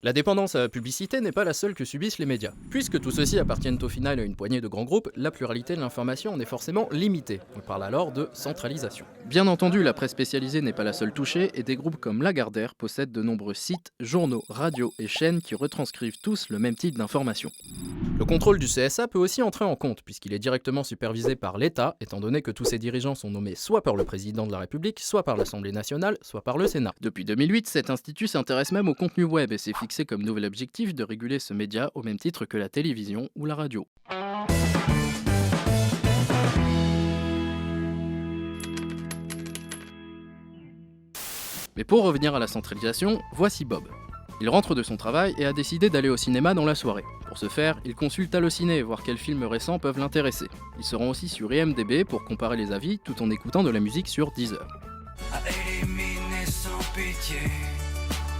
La dépendance à la publicité n'est pas la seule que subissent les médias. Puisque tout ceci appartiennent au final à une poignée de grands groupes, la pluralité de l'information en est forcément limitée. On parle alors de centralisation. Bien entendu, la presse spécialisée n'est pas la seule touchée, et des groupes comme Lagardère possèdent de nombreux sites, journaux, radios et chaînes qui retranscrivent tous le même type d'information. Le contrôle du CSA peut aussi entrer en compte, puisqu'il est directement supervisé par l'État, étant donné que tous ses dirigeants sont nommés soit par le président de la République, soit par l'Assemblée nationale, soit par le Sénat. Depuis 2008, cet institut s'intéresse même au contenu web et s'est fixé comme nouvel objectif de réguler ce média au même titre que la télévision ou la radio. Mais pour revenir à la centralisation, voici Bob. Il rentre de son travail et a décidé d'aller au cinéma dans la soirée. Pour ce faire, il consulte Allociné et voir quels films récents peuvent l'intéresser. Il se rend aussi sur IMDb pour comparer les avis tout en écoutant de la musique sur Deezer. À éliminer sans pitié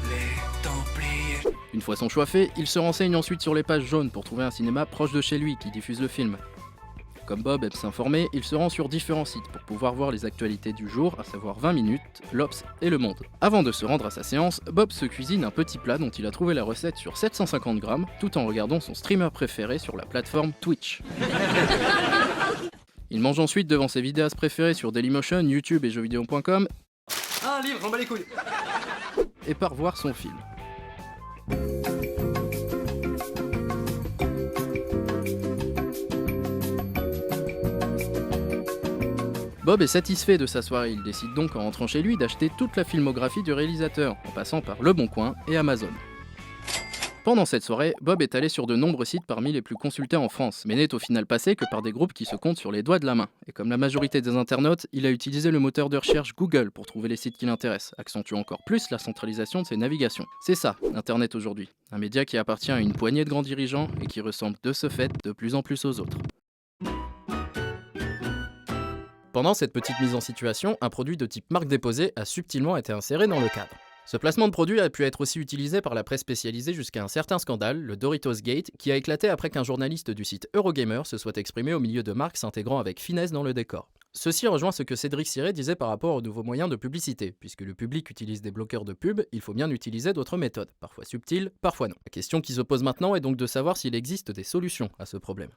les Templiers. Une fois son choix fait, il se renseigne ensuite sur les pages jaunes pour trouver un cinéma proche de chez lui qui diffuse le film. Comme Bob aime s'informer, il se rend sur différents sites pour pouvoir voir les actualités du jour, à savoir 20 minutes, l'Obs et Le Monde. Avant de se rendre à sa séance, Bob se cuisine un petit plat dont il a trouvé la recette sur 750 grammes, tout en regardant son streamer préféré sur la plateforme Twitch. Il mange ensuite devant ses vidéastes préférés sur Dailymotion, YouTube et jeuxvideo.com Ah, un livre, j'en bats les couilles. et part voir son film. Bob est satisfait de sa soirée, il décide donc en rentrant chez lui d'acheter toute la filmographie du réalisateur, en passant par Le Bon Coin et Amazon. Pendant cette soirée, Bob est allé sur de nombreux sites parmi les plus consultés en France, mais n'est au final passé que par des groupes qui se comptent sur les doigts de la main. Et comme la majorité des internautes, il a utilisé le moteur de recherche Google pour trouver les sites qui l'intéressent, accentuant encore plus la centralisation de ses navigations. C'est ça, Internet aujourd'hui, un média qui appartient à une poignée de grands dirigeants et qui ressemble de ce fait de plus en plus aux autres. Pendant cette petite mise en situation, un produit de type marque déposée a subtilement été inséré dans le cadre. Ce placement de produit a pu être aussi utilisé par la presse spécialisée jusqu'à un certain scandale, le Doritos Gate, qui a éclaté après qu'un journaliste du site Eurogamer se soit exprimé au milieu de marques s'intégrant avec finesse dans le décor. Ceci rejoint ce que Cédric Siré disait par rapport aux nouveaux moyens de publicité. Puisque le public utilise des bloqueurs de pub, il faut bien utiliser d'autres méthodes, parfois subtiles, parfois non. La question qui se pose maintenant est donc de savoir s'il existe des solutions à ce problème.